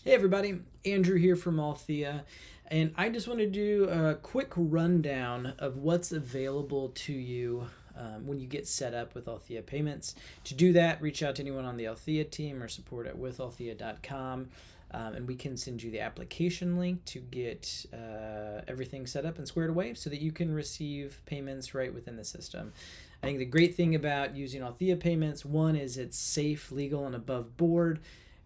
Hey everybody, Andrew here from Althea, and I just want to do a quick rundown of what's available to you when you get set up with Althea Payments. To do that, reach out to anyone on the Althea team or support at withalthea.com, and we can send you the application link to get everything set up and squared away so that you can receive payments right within the system. I think the great thing about using Althea Payments, one, is it's safe, legal, and above board.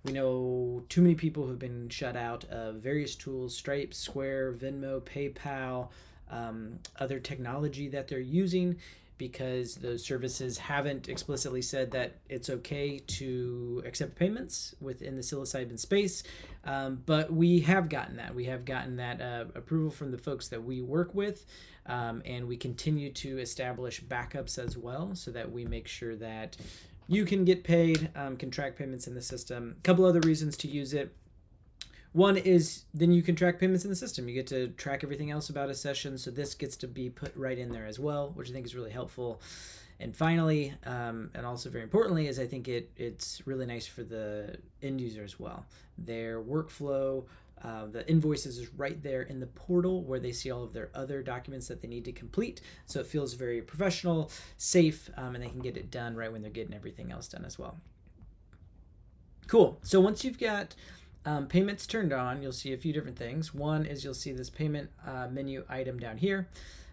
We know too many people who've been shut out of various tools, Stripe, Square, Venmo, PayPal, other technology that they're using because those services haven't explicitly said that it's okay to accept payments within the psilocybin space. But we have gotten that. We have gotten that approval from the folks that we work with. And we continue to establish backups as well so that we make sure that you can get paid, can track payments in the system. A couple other reasons to use it. One is then you can track payments in the system. You get to track everything else about a session, so this gets to be put right in there as well, which I think is really helpful. And finally, and also very importantly, is I think it's really nice for the end user as well. Their workflow, the invoices is right there in the portal where they see all of their other documents that they need to complete. So it feels very professional, safe, and they can get it done right when they're getting everything else done as well. Cool. So once you've got payments turned on, you'll see a few different things. One is you'll see this payment menu item down here.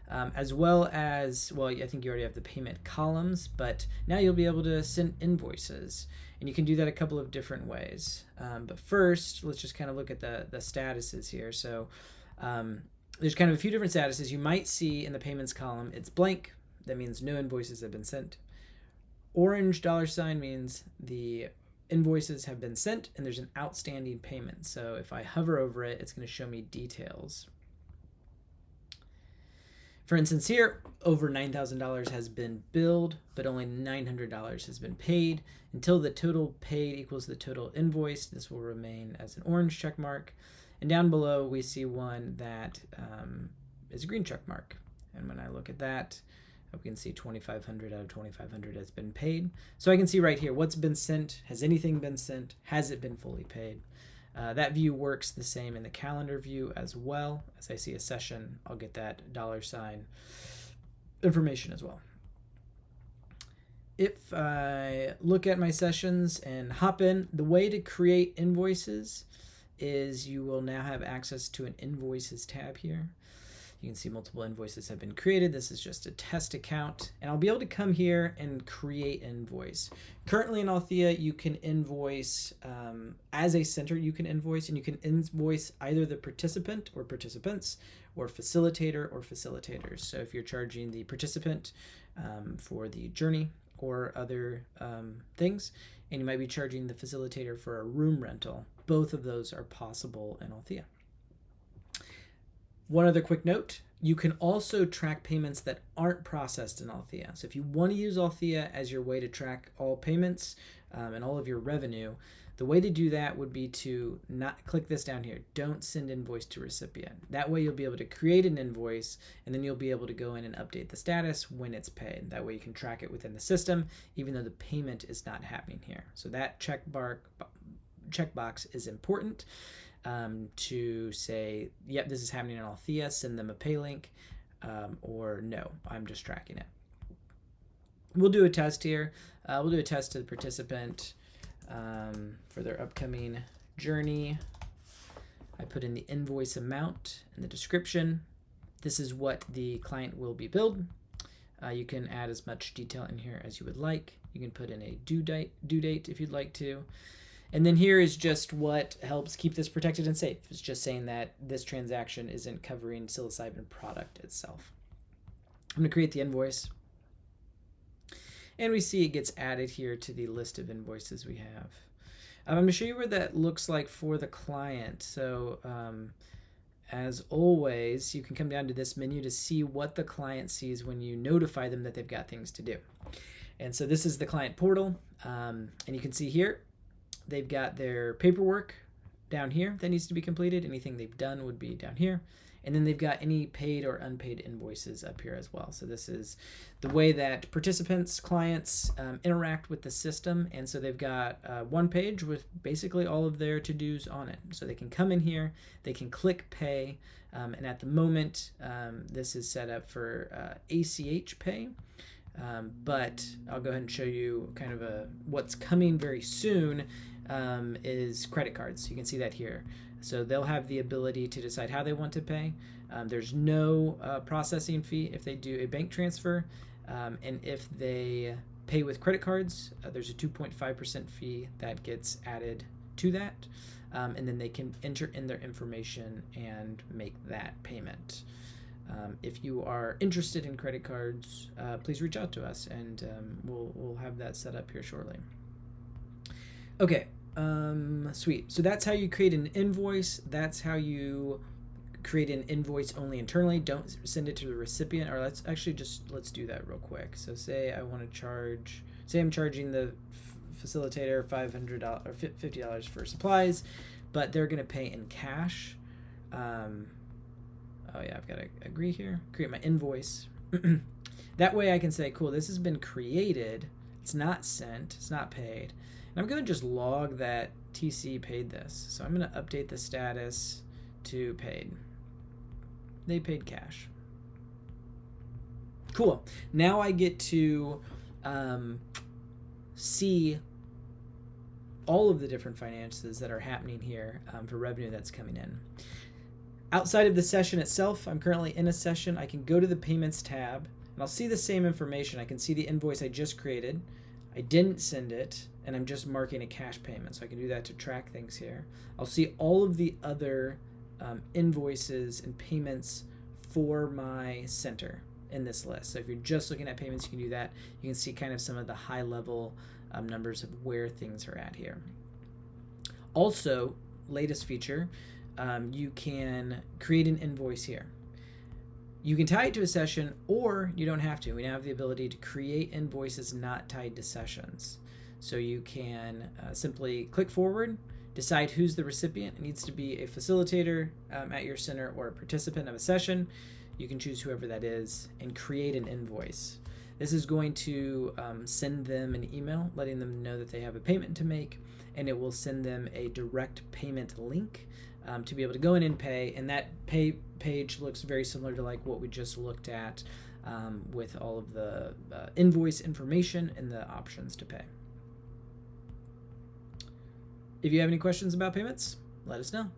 As well as, well, I think you already have the payment columns, but now you'll be able to send invoices. And you can do that a couple of different ways. But first, let's just kind of look at the statuses here. So there's kind of a few different statuses. You might see in the payments column, it's blank. That means no invoices have been sent. Orange $ means the invoices have been sent and there's an outstanding payment. So if I hover over it, it's going to show me details. For instance, here, over $9,000 has been billed, but only $900 has been paid. Until the total paid equals the total invoice, this will remain as an orange check mark. And down below, we see one that is a green check mark. And when I look at that, we can see 2,500 out of 2,500 has been paid. So I can see right here what's been sent. Has anything been sent? Has it been fully paid? That view works the same in the calendar view as well. As I see a session, I'll get that $ information as well. If I look at my sessions and hop in, the way to create invoices is you will now have access to an invoices tab here. You can see multiple invoices have been created. This is just a test account, and I'll be able to come here and create invoice. Currently in Althea, you can invoice as a center. You can invoice, and you can invoice either the participant or participants, or facilitator or facilitators. So if you're charging the participant for the journey or other things, and you might be charging the facilitator for a room rental, both of those are possible in Althea. One other quick note, you can also track payments that aren't processed in Althea. So if you want to use Althea as your way to track all payments and all of your revenue, the way to do that would be to not click this down here. Don't send invoice to recipient. That way you'll be able to create an invoice and then you'll be able to go in and update the status when it's paid. That way you can track it within the system even though the payment is not happening here. So that checkbox is important. To say, yep, this is happening in Althea, send them a pay link, or no, I'm just tracking it. We'll do a test here. We'll do a test to the participant for their upcoming journey. I put in the invoice amount and the description. This is what the client will be billed. You can add as much detail in here as you would like. You can put in a due date if you'd like to. And then here is just what helps keep this protected and safe. It's just saying that this transaction isn't covering psilocybin product itself. I'm going to create the invoice. And we see it gets added here to the list of invoices we have. I'm going to show you what that looks like for the client. So as always, you can come down to this menu to see what the client sees when you notify them that they've got things to do. And so this is the client portal. And you can see here, they've got their paperwork down here that needs to be completed. Anything they've done would be down here. And then they've got any paid or unpaid invoices up here as well. So this is the way that participants, clients interact with the system. And so they've got one page with basically all of their to-dos on it. So they can come in here, they can click pay. And at the moment, this is set up for ACH pay. But I'll go ahead and show you kind of what's coming very soon is credit cards. You can see that here. So they'll have the ability to decide how they want to pay. There's no processing fee if they do a bank transfer. And if they pay with credit cards, there's a 2.5% fee that gets added to that. And then they can enter in their information and make that payment. If you are interested in credit cards, please reach out to us, and we'll have that set up here shortly. Okay, sweet. So that's how you create an invoice. That's how you create an invoice only internally. Don't send it to the recipient. Or let's do that real quick. So say I'm charging the facilitator $500 or $50 for supplies, but they're going to pay in cash. Oh yeah, I've got to agree here. Create my invoice. That way I can say, cool, this has been created. It's not sent. It's not paid. And I'm going to just log that TC paid this. So I'm going to update the status to paid. They paid cash. Cool. Now I get to see all of the different finances that are happening here for revenue that's coming in. Outside of the session itself, I'm currently in a session. I can go to the payments tab and I'll see the same information. I can see the invoice I just created. I didn't send it, and I'm just marking a cash payment. So I can do that to track things here. I'll see all of the other invoices and payments for my center in this list. So if you're just looking at payments, you can do that. You can see kind of some of the high level numbers of where things are at here. Also, latest feature, you can create an invoice here. You can tie it to a session, or you don't have to. We now have the ability to create invoices not tied to sessions. So you can simply click forward, decide who's the recipient. It needs to be a facilitator at your center or a participant of a session. You can choose whoever that is and create an invoice. This is going to send them an email letting them know that they have a payment to make, and it will send them a direct payment link to be able to go in and pay. And that pay page looks very similar to like what we just looked at with all of the invoice information and the options to pay. If you have any questions about payments, let us know.